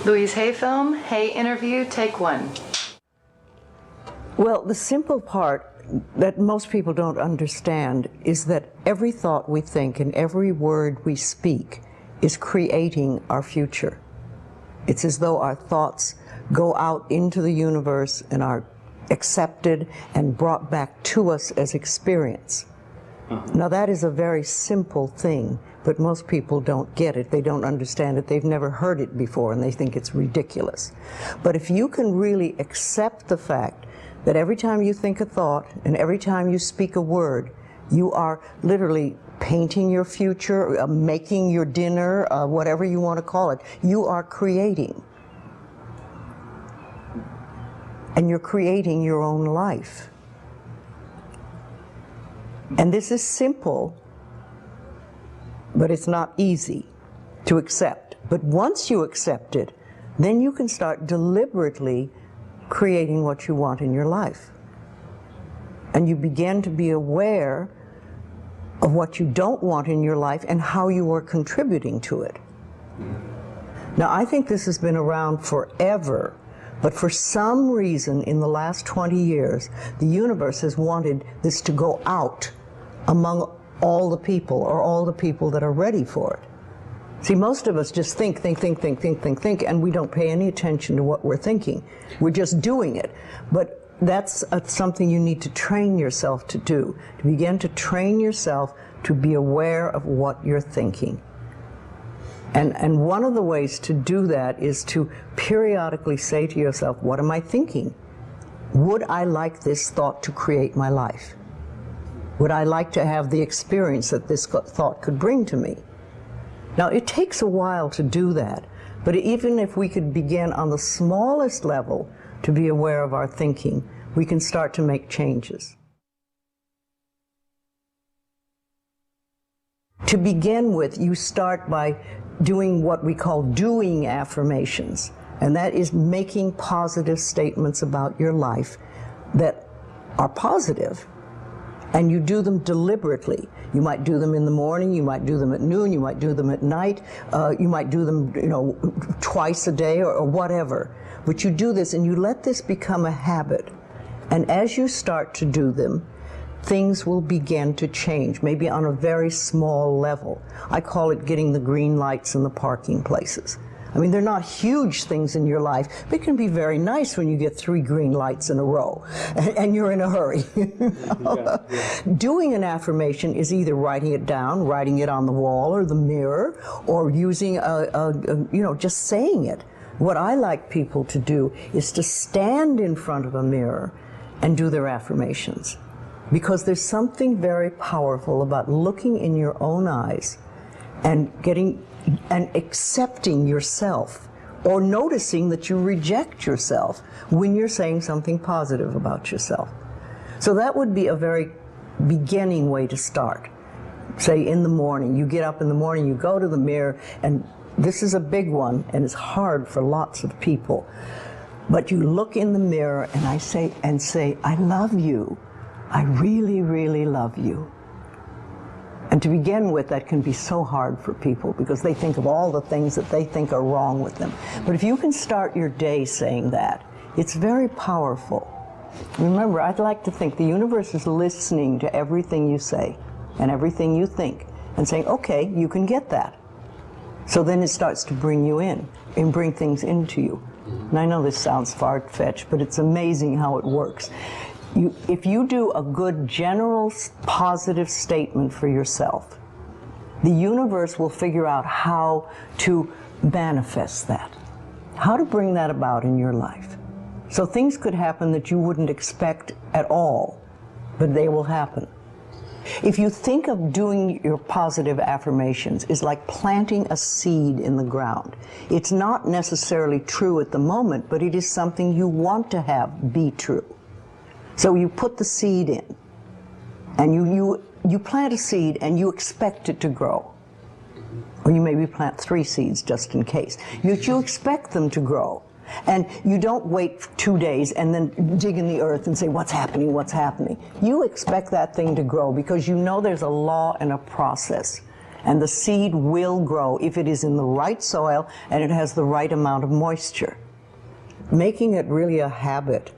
Louise, Hay Film, Hay Interview, take one. Well, the simple part that most people don't understand is that every thought we think and every word we speak is creating our future. It's as though our thoughts go out into the universe and are accepted and brought back to us as experience. Now that is a very simple thing, but most people don't get it. They don't understand it. They've never heard it before and they think it's ridiculous. But if you can really accept the fact that every time you think a thought and every time you speak a word, you are literally painting your future, making your dinner, whatever you want to call it, you are creating. And you're creating your own life. And this is simple, but it's not easy to accept. But once you accept it, then you can start deliberately creating what you want in your life. And you begin to be aware of what you don't want in your life and how you are contributing to it. Now, I think this has been around forever, but for some reason in the last 20 years, the universe has wanted this to go out among all the people, or all the people that are ready for it. See, most of us just think, and we don't pay any attention to what we're thinking. We're just doing it. But that's something you need to train yourself to do, to begin to train yourself to be aware of what you're thinking. And one of the ways to do that is to periodically say to yourself, what am I thinking? Would I like this thought to create my life? Would I like to have the experience that this thought could bring to me? Now, it takes a while to do that, but even if we could begin on the smallest level to be aware of our thinking, we can start to make changes. To begin with, you start by doing what we call doing affirmations, and that is making positive statements about your life that are positive. And you do them deliberately. You might do them in the morning, you might do them at noon, you might do them at night, you might do them, twice a day or whatever. But you do this and you let this become a habit. And as you start to do them, things will begin to change, maybe on a very small level. I call it getting the green lights in the parking places. I mean, they're not huge things in your life, but it can be very nice when you get 3 green lights in a row and you're in a hurry. Doing an affirmation is either writing it down, writing it on the wall or the mirror, or using just saying it. What I like people to do is to stand in front of a mirror and do their affirmations. Because there's something very powerful about looking in your own eyes and accepting yourself, or noticing that you reject yourself when you're saying something positive about yourself. So that would be a very beginning way to start. Say in the morning, you get up in the morning, you go to the mirror, and this is a big one, and it's hard for lots of people. But you look in the mirror and say, I love you. I really, really love you. And to begin with, that can be so hard for people because they think of all the things that they think are wrong with them. But if you can start your day saying that, it's very powerful. Remember, I'd like to think the universe is listening to everything you say and everything you think and saying, okay, you can get that. So then it starts to bring you in and bring things into you. And I know this sounds far-fetched, but it's amazing how it works. If you do a good general positive statement for yourself, the universe will figure out how to manifest that, how to bring that about in your life. So things could happen that you wouldn't expect at all, but they will happen. If you think of doing your positive affirmations is like planting a seed in the ground. It's not necessarily true at the moment, but it is something you want to have be true. So you put the seed in, and you plant a seed and you expect it to grow. Or you maybe plant 3 seeds just in case. You expect them to grow. And you don't wait 2 days and then dig in the earth and say, what's happening, what's happening? You expect that thing to grow because you know there's a law and a process. And the seed will grow if it is in the right soil and it has the right amount of moisture. Making it really a habit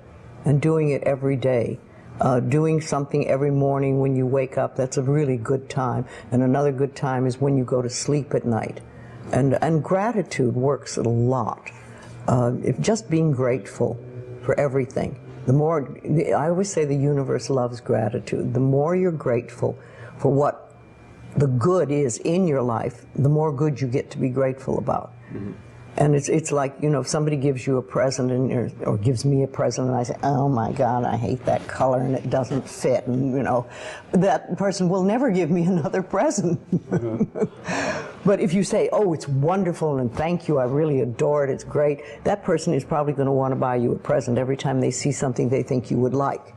and doing it every day. Doing something every morning when you wake up, that's a really good time. And another good time is when you go to sleep at night. And gratitude works a lot. Just being grateful for everything. I always say the universe loves gratitude. The more you're grateful for what the good is in your life, the more good you get to be grateful about. Mm-hmm. And it's like, you know, if somebody gives you a present or gives me a present and I say, oh my God, I hate that color and it doesn't fit, and you know, that person will never give me another present. Mm-hmm. But if you say, oh, it's wonderful and thank you, I really adore it, it's great, that person is probably going to want to buy you a present every time they see something they think you would like.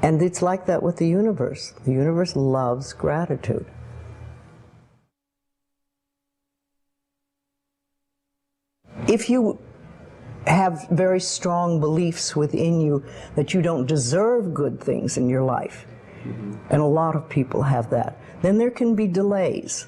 And it's like that with the universe. The universe loves gratitude. If you have very strong beliefs within you that you don't deserve good things in your life, and a lot of people have that, then there can be delays.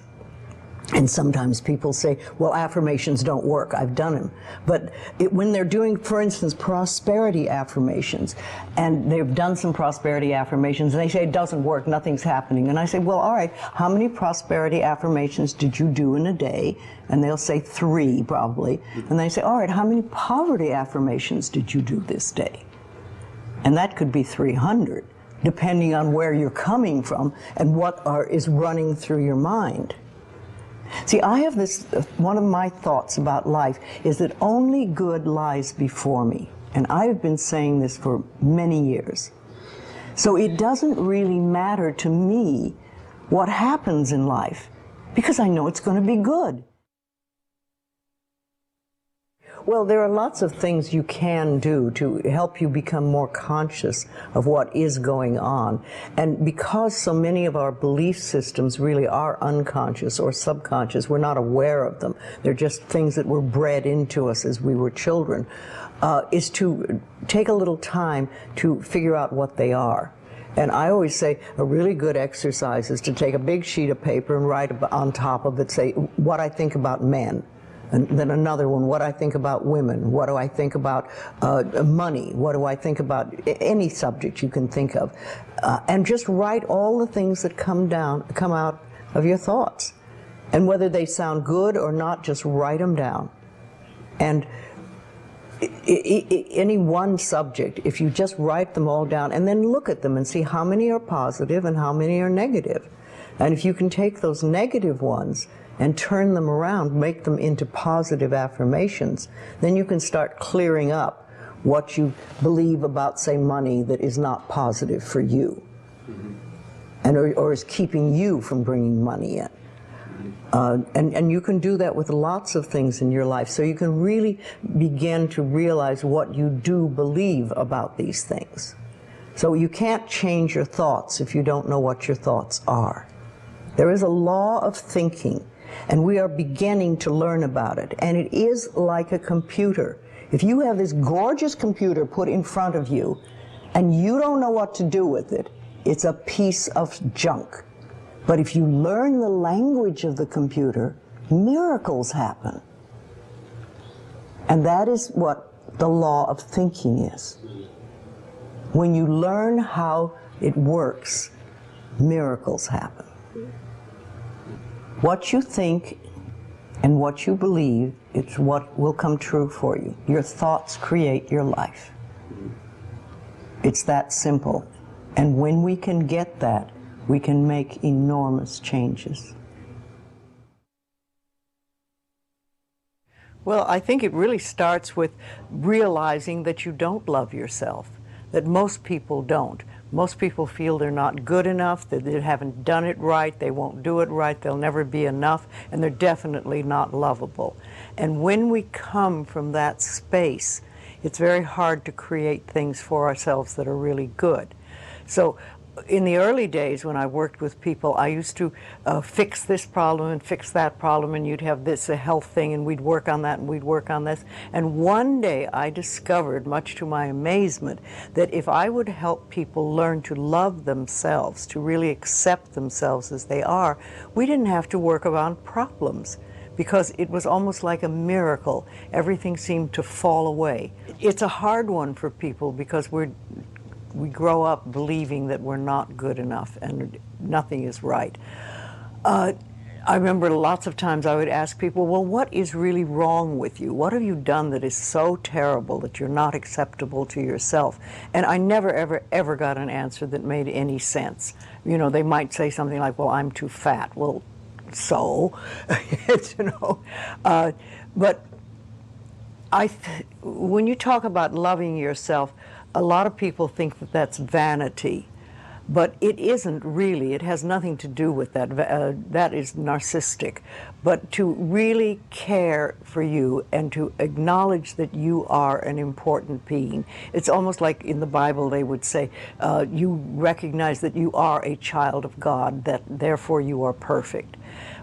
And sometimes people say, well, affirmations don't work. I've done them. But when they're doing, for instance, prosperity affirmations, and they've done some prosperity affirmations, and they say it doesn't work, nothing's happening. And I say, well, all right, how many prosperity affirmations did you do in a day? And they'll say 3, probably. And they say, all right, how many poverty affirmations did you do this day? And that could be 300, depending on where you're coming from and what is running through your mind. See, I have this, one of my thoughts about life is that only good lies before me. And I've been saying this for many years. So it doesn't really matter to me what happens in life, because I know it's going to be good. Well, there are lots of things you can do to help you become more conscious of what is going on. And because so many of our belief systems really are unconscious or subconscious, we're not aware of them. They're just things that were bred into us as we were children, is to take a little time to figure out what they are. And I always say a really good exercise is to take a big sheet of paper and write on top of it, say, what I think about men. And then another one, what I think about women, what do I think about money, what do I think about any subject you can think of. And just write all the things that come out of your thoughts. And whether they sound good or not, just write them down. And any one subject, if you just write them all down and then look at them and see how many are positive and how many are negative. And if you can take those negative ones and turn them around, make them into positive affirmations, then you can start clearing up what you believe about, say, money that is not positive for you, and or is keeping you from bringing money in. And you can do that with lots of things in your life, so you can really begin to realize what you do believe about these things. So you can't change your thoughts if you don't know what your thoughts are. There is a law of thinking, and we are beginning to learn about it. And it is like a computer. If you have this gorgeous computer put in front of you, and you don't know what to do with it, it's a piece of junk. But if you learn the language of the computer, miracles happen. And that is what the law of thinking is. When you learn how it works, miracles happen. What you think and what you believe, it's what will come true for you. Your thoughts create your life. It's that simple. And when we can get that, we can make enormous changes. Well, I think it really starts with realizing that you don't love yourself, that most people don't. Most people feel they're not good enough, that they haven't done it right, they won't do it right, they'll never be enough, and they're definitely not lovable. And when we come from that space, it's very hard to create things for ourselves that are really good. So in the early days when I worked with people, I used to fix this problem and fix that problem, and you'd have this, a health thing, and we'd work on that, and we'd work on this. And one day I discovered, much to my amazement, that if I would help people learn to love themselves, to really accept themselves as they are, we didn't have to work around problems, because it was almost like a miracle. Everything seemed to fall away. It's a hard one for people because we grow up believing that we're not good enough and nothing is right. I remember lots of times I would ask people, well, what is really wrong with you? What have you done that is so terrible that you're not acceptable to yourself? And I never, ever, ever got an answer that made any sense. You know, they might say something like, well, I'm too fat. Well, so, you know. But when you talk about loving yourself, a lot of people think that that's vanity, but it isn't really. It has nothing to do with that. That is narcissistic. But to really care for you and to acknowledge that you are an important being. It's almost like in the Bible they would say, you recognize that you are a child of God, that therefore you are perfect.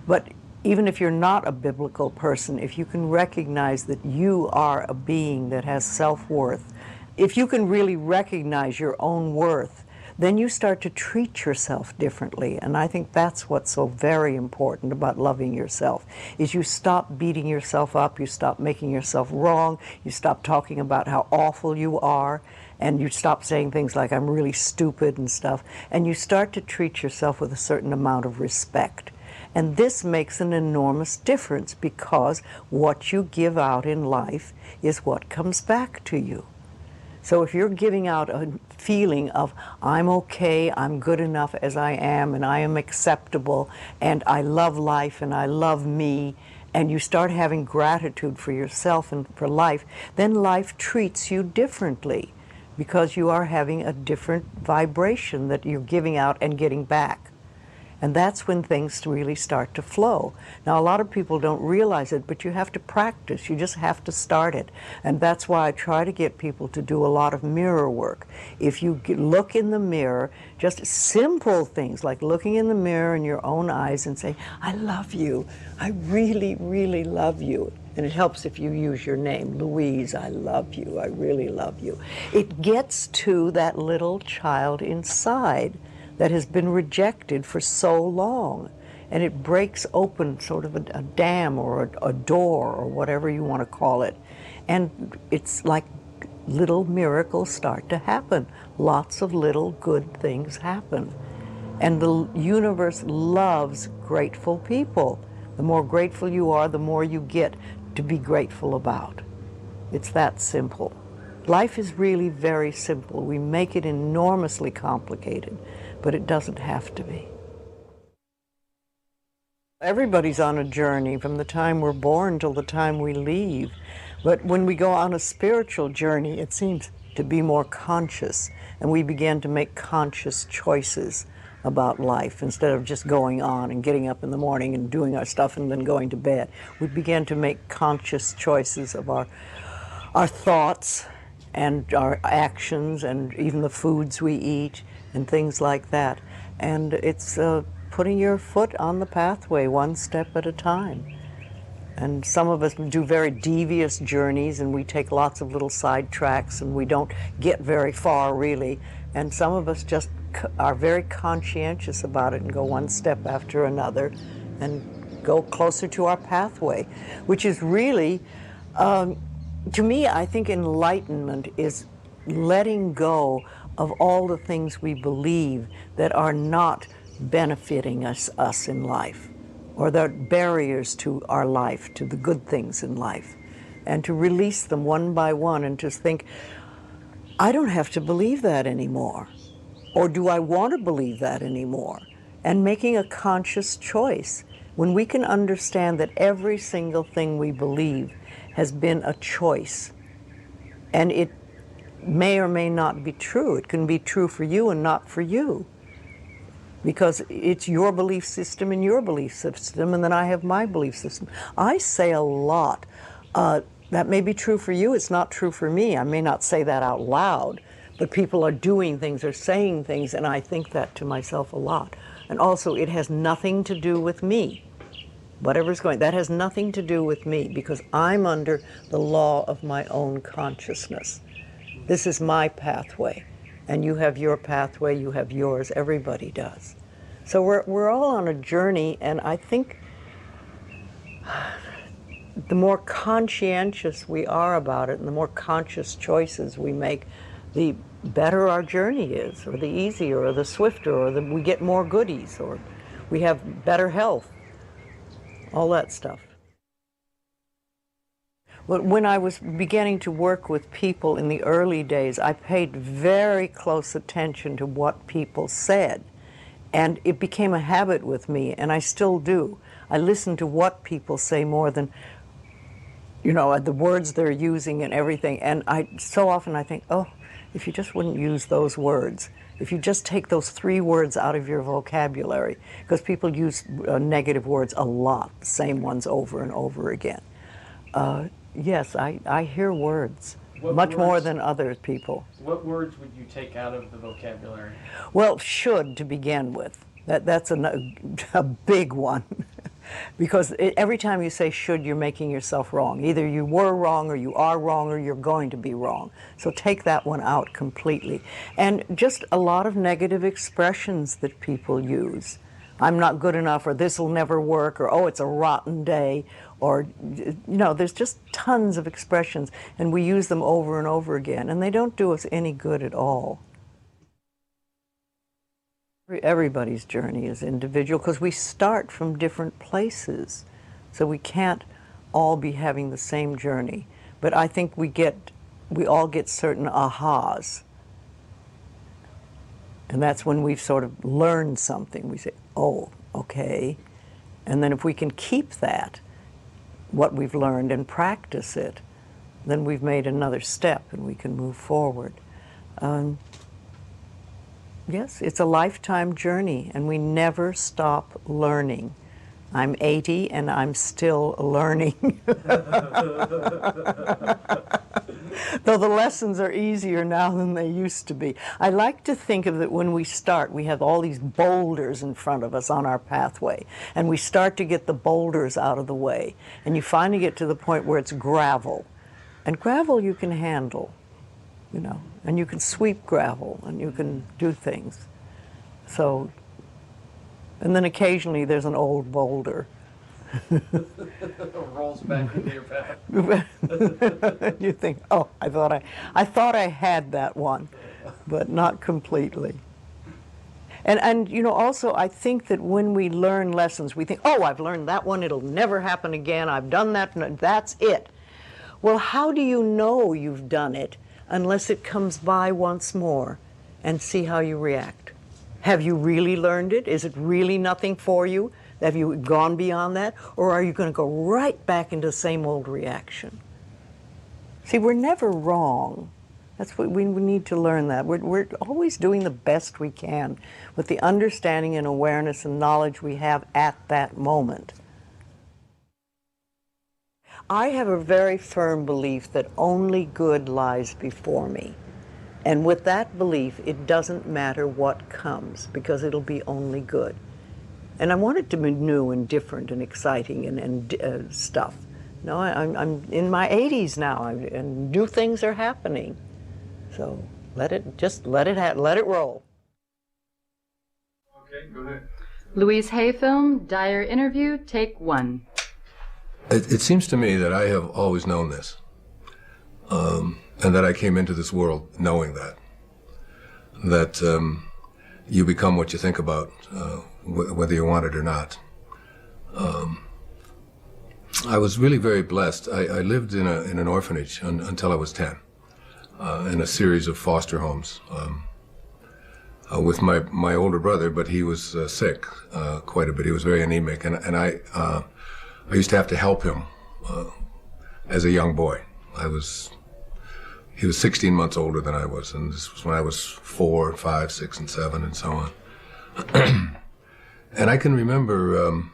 But even if you're not a biblical person, if you can recognize that you are a being that has self-worth, if you can really recognize your own worth, then you start to treat yourself differently. And I think that's what's so very important about loving yourself, is you stop beating yourself up, you stop making yourself wrong, you stop talking about how awful you are, and you stop saying things like, I'm really stupid and stuff, and you start to treat yourself with a certain amount of respect. And this makes an enormous difference, because what you give out in life is what comes back to you. So if you're giving out a feeling of, I'm okay, I'm good enough as I am, and I am acceptable, and I love life, and I love me, and you start having gratitude for yourself and for life, then life treats you differently, because you are having a different vibration that you're giving out and getting back. And that's when things really start to flow. Now, a lot of people don't realize it, but you have to practice. You just have to start it. And that's why I try to get people to do a lot of mirror work. If you look in the mirror, just simple things like looking in the mirror in your own eyes and say, I love you. I really, really love you. And it helps if you use your name, Louise, I love you. I really love you. It gets to that little child inside that has been rejected for so long, and it breaks open sort of a dam or a door or whatever you want to call it, and it's like little miracles start to happen. Lots of little good things happen, and the universe loves grateful people. The more grateful you are, the more you get to be grateful about. It's that simple. Life is really very simple. We make it enormously complicated, but it doesn't have to be. Everybody's on a journey from the time we're born till the time we leave. But when we go on a spiritual journey, it seems to be more conscious, and we begin to make conscious choices about life instead of just going on and getting up in the morning and doing our stuff and then going to bed. We begin to make conscious choices of our thoughts and our actions and even the foods we eat and things like that. And it's putting your foot on the pathway one step at a time. And some of us do very devious journeys, and we take lots of little side tracks, and we don't get very far really. And some of us just are very conscientious about it and go one step after another and go closer to our pathway, which is really, to me, I think enlightenment is letting go of all the things we believe that are not benefiting us in life, or that are barriers to our life, to the good things in life, and to release them one by one and just think, I don't have to believe that anymore, or do I want to believe that anymore? And making a conscious choice. When we can understand that every single thing we believe has been a choice, and it may or may not be true. It can be true for you and not for you, because it's your belief system and your belief system, and then I have my belief system. I say a lot, that may be true for you, it's not true for me. I may not say that out loud, but people are doing things or saying things, and I think that to myself a lot. And also, it has nothing to do with me. Whatever's going, that has nothing to do with me, because I'm under the law of my own consciousness. This is my pathway, and you have your pathway, you have yours, everybody does. So we're all on a journey, and I think the more conscientious we are about it and the more conscious choices we make, the better our journey is, or the easier, or the swifter, or we get more goodies, or we have better health, all that stuff. But when I was beginning to work with people in the early days, I paid very close attention to what people said. And it became a habit with me, and I still do. I listen to what people say more than, you know, the words they're using and everything. And so often I think, oh, if you just wouldn't use those words, if you just take those 3 words out of your vocabulary, because people use negative words a lot, the same ones over and over again. Yes, I hear words. Much more than other people. What words would you take out of the vocabulary? Well, should to begin with. That's a big one. Because every time you say should, you're making yourself wrong. Either you were wrong, or you are wrong, or you're going to be wrong. So take that one out completely. And just a lot of negative expressions that people use. I'm not good enough, or this will never work, or oh, it's a rotten day, or, you know, there's just tons of expressions, and we use them over and over again, and they don't do us any good at all. Everybody's journey is individual, because we start from different places, so we can't all be having the same journey. But I think we all get certain ahas. And that's when we've sort of learned something. We say, oh, okay. And then if we can keep that, what we've learned, and practice it, then we've made another step and we can move forward. Yes, it's a lifetime journey, and we never stop learning. I'm 80 and I'm still learning. Though the lessons are easier now than they used to be. I like to think of it when we start, we have all these boulders in front of us on our pathway, and we start to get the boulders out of the way, and you finally get to the point where it's gravel. And gravel you can handle, you know, and you can sweep gravel, and you can do things. So, and then occasionally there's an old boulder. Rolls back into your path. You think, oh, I thought I had that one, but not completely. And you know, also I think that when we learn lessons, we think, oh, I've learned that one, it'll never happen again, I've done that, that's it. Well, how do you know you've done it unless it comes by once more, and see how you react? Have you really learned it? Is it really nothing for you? Have you gone beyond that? Or are you going to go right back into the same old reaction? See, we're never wrong. That's what we need to learn that. We're always doing the best we can with the understanding and awareness and knowledge we have at that moment. I have a very firm belief that only good lies before me. And with that belief, it doesn't matter what comes, because it'll be only good. And I want it to be new and different and exciting and stuff. No, I'm in my 80s now, and new things are happening. So let it roll. Okay, go ahead. Louise Hay film, Dyer interview, take 1. It seems to me that I have always known this, and that I came into this world knowing that you become what you think about, whether you want it or not. I was really very blessed. I lived in an orphanage until I was 10, in a series of foster homes, with my older brother, but he was sick quite a bit. He was very anemic, and I used to have to help him as a young boy. He was 16 months older than I was, and this was when I was 4, 5, 6, and 7, and so on. And I can remember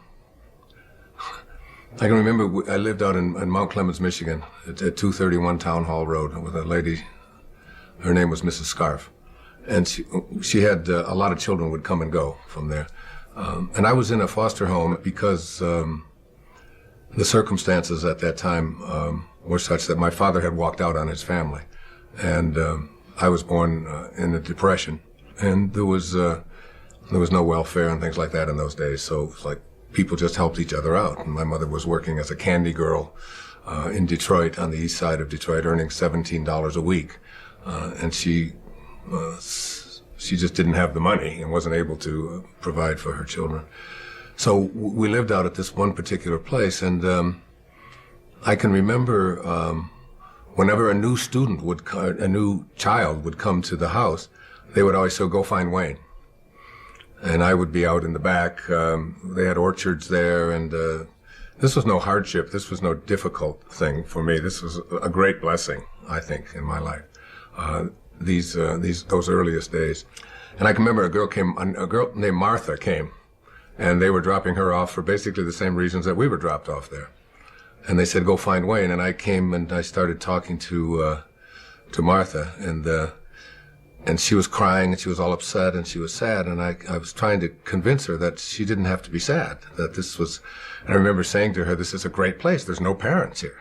I lived out in Mount Clemens, Michigan, at 231 Town Hall Road with a lady Her name was Mrs. Scarf. And she had a lot of children would come and go from there. And I was in a foster home because the circumstances at that time were such that my father had walked out on his family. And I was born in a depression. And there was no welfare and things like that in those days. So it was like people just helped each other out. And my mother was working as a candy girl in Detroit, on the east side of Detroit, earning $17 a week. And she just didn't have the money and wasn't able to provide for her children. So we lived out at this one particular place, and I can remember whenever a new child would come to the house, they would always say, "Go find Wayne." And I would be out in the back. They had orchards there, and this was no hardship. This was no difficult thing for me. This was a great blessing, I think, in my life. Those earliest days. And I can remember a girl named Martha came, and they were dropping her off for basically the same reasons that we were dropped off there. And they said, "Go find Wayne." And I came and I started talking to Martha, and she was crying and she was all upset and she was sad. And I was trying to convince her that she didn't have to be sad, that this was, and I remember saying to her, "This is a great place. There's no parents here.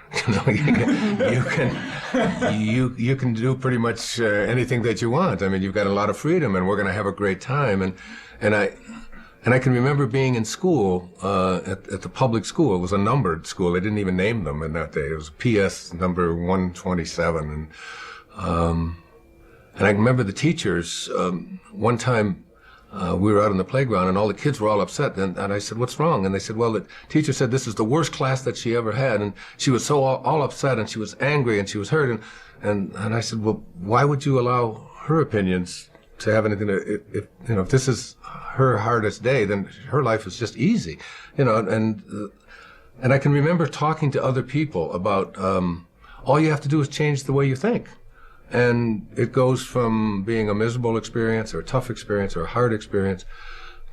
You can do pretty much anything that you want. I mean, you've got a lot of freedom, and we're going to have a great time." And I can remember being in school at the public school. It was a numbered school. They didn't even name them in that day. It was PS number 127, and I remember the teachers. One time, we were out on the playground, and all the kids were all upset. And I said, "What's wrong?" And they said, "Well, the teacher said this is the worst class that she ever had." And she was so all upset, and she was angry, and she was hurt. And I said, "Well, why would you allow her opinions to have anything to, if this is her hardest day, then her life is just easy." And I can remember talking to other people about, all you have to do is change the way you think. And it goes from being a miserable experience or a tough experience or a hard experience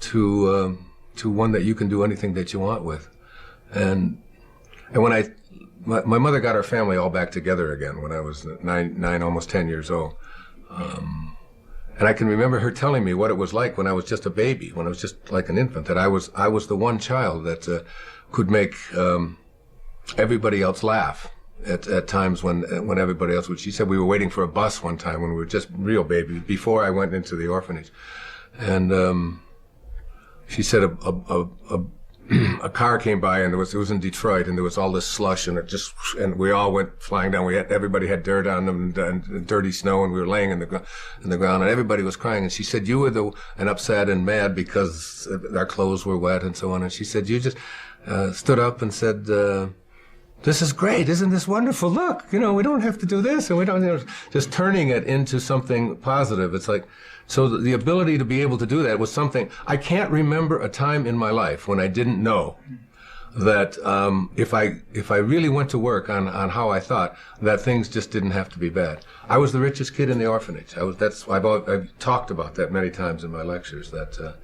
to one that you can do anything that you want with. And when my mother got our family all back together again when I was nine, almost 10 years old. And I can remember her telling me what it was like when I was just a baby, when I was just like an infant, that I was the one child that could make everybody else laugh. At times when everybody else would. She said we were waiting for a bus one time when we were just real babies before I went into the orphanage, and she said a car came by, and it was in Detroit, and there was all this slush, and and we all went flying down. Everybody had dirt on them and dirty snow, and we were laying in the ground, and everybody was crying. And she said, "You were and upset and mad because our clothes were wet and so on." And she said, "You just stood up and said, this is great. Isn't this wonderful? Look, we don't have to do this, and we don't, just turning it into something positive." It's like, so the ability to be able to do that was something. I can't remember a time in my life when I didn't know that if I really went to work on how I thought, that things just didn't have to be bad. I was the richest kid in the orphanage. I've talked about that many times in my lectures. That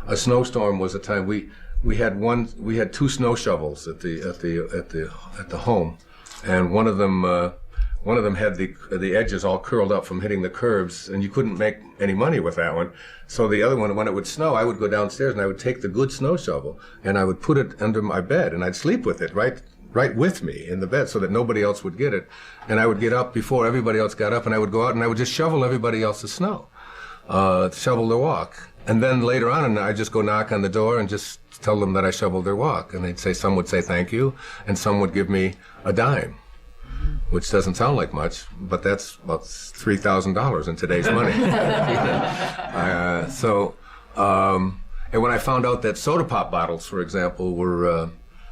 a snowstorm was a time we had two snow shovels at the home, and one of them had the edges all curled up from hitting the curbs, and you couldn't make any money with that one. So the other one, when it would snow, I would go downstairs and I would take the good snow shovel and I would put it under my bed, and I'd sleep with it right with me in the bed so that nobody else would get it. And I would get up before everybody else got up, and I would go out and I would just shovel everybody else's snow, shovel their walk. And then later on, and I'd just go knock on the door and just tell them that I shoveled their walk. And some would say thank you, and some would give me a dime, which doesn't sound like much, but that's about $3,000 in today's money. And when I found out that soda pop bottles, for example, were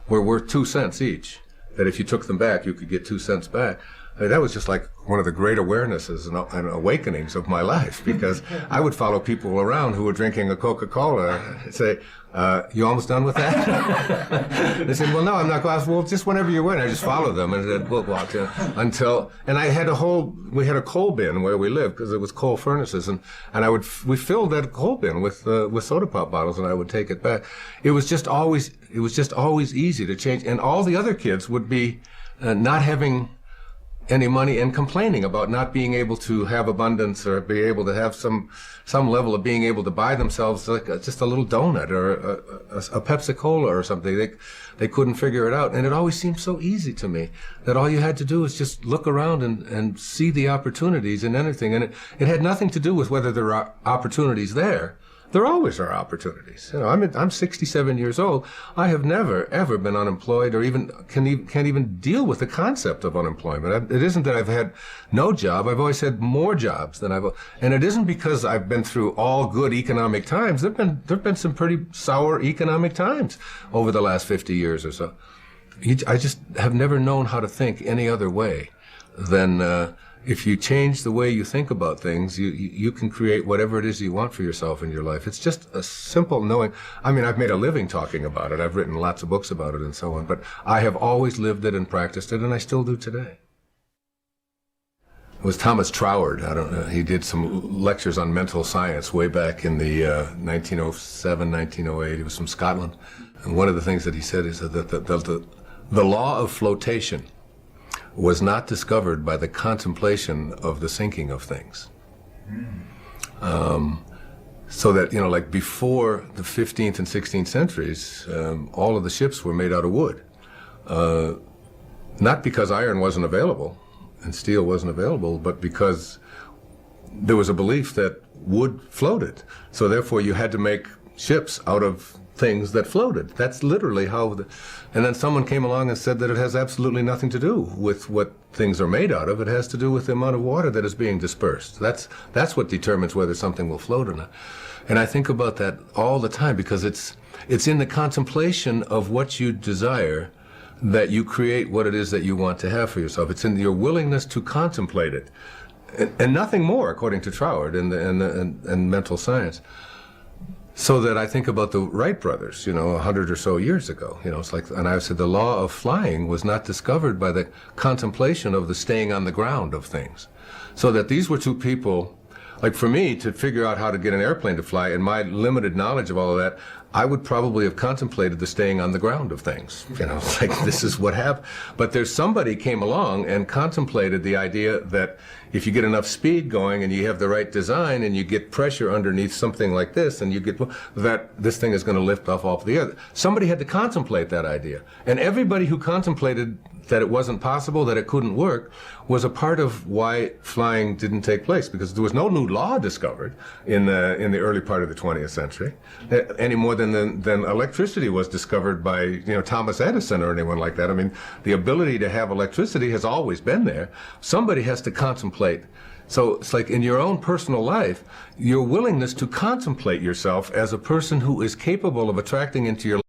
worth 2 cents each, that if you took them back, you could get 2 cents back, that was just like one of the great awarenesses and awakenings of my life, because I would follow people around who were drinking a Coca-Cola and say, "You almost done with that?" They said, "Well, no, I'm not going." Well, just whenever you're ready. I just followed them and said, "We'll walk until." And we had a coal bin where we lived because it was coal furnaces, and we filled that coal bin with soda pop bottles, and I would take it back. It was just always easy to change, and all the other kids would be not having any money and complaining about not being able to have abundance or be able to have some level of being able to buy themselves like just a little donut or a Pepsi Cola or something. They couldn't figure it out. And it always seemed so easy to me that all you had to do was just look around and see the opportunities in anything. And it had nothing to do with whether there are opportunities there. There always are opportunities. You know, I'm 67 years old. I have never, ever been unemployed or even can't even deal with the concept of unemployment. It isn't that I've had no job. I've always had more jobs than and it isn't because I've been through all good economic times. There've been some pretty sour economic times over the last 50 years or so. I just have never known how to think any other way than, if you change the way you think about things, you can create whatever it is you want for yourself in your life. It's just a simple knowing. I mean, I've made a living talking about it. I've written lots of books about it and so on, but I have always lived it and practiced it, and I still do today. It was Thomas Troward. I don't know. He did some lectures on mental science way back in the 1907, 1908. He was from Scotland. And one of the things that he said is that the law of flotation was not discovered by the contemplation of the sinking of things. So that, you know, like before the 15th and 16th centuries, all of the ships were made out of wood. Not because iron wasn't available and steel wasn't available, but because there was a belief that wood floated. So therefore you had to make ships out of things that floated. That's literally how and then someone came along and said that it has absolutely nothing to do with what things are made out of. It has to do with the amount of water that is being dispersed. That's what determines whether something will float or not. And I think about that all the time because it's in the contemplation of what you desire that you create what it is that you want to have for yourself. It's in your willingness to contemplate it. And nothing more, according to Troward and mental science. So that I think about the Wright brothers, you know, 100 or so years ago. You know, it's like, and I said the law of flying was not discovered by the contemplation of the staying on the ground of things. So that these were two people, like for me, to figure out how to get an airplane to fly, and my limited knowledge of all of that, I would probably have contemplated the staying on the ground of things. You know, it's like this is what happened. But there's somebody came along and contemplated the idea that if you get enough speed going and you have the right design and you get pressure underneath something like this and you get that this thing is going to lift off the other. Somebody had to contemplate that idea. And everybody who contemplated that it wasn't possible, that it couldn't work, was a part of why flying didn't take place, because there was no new law discovered in the early part of the 20th century, any more than electricity was discovered by, you know, Thomas Edison or anyone like that. I mean, the ability to have electricity has always been there. Somebody has to contemplate. So it's like in your own personal life, your willingness to contemplate yourself as a person who is capable of attracting into your life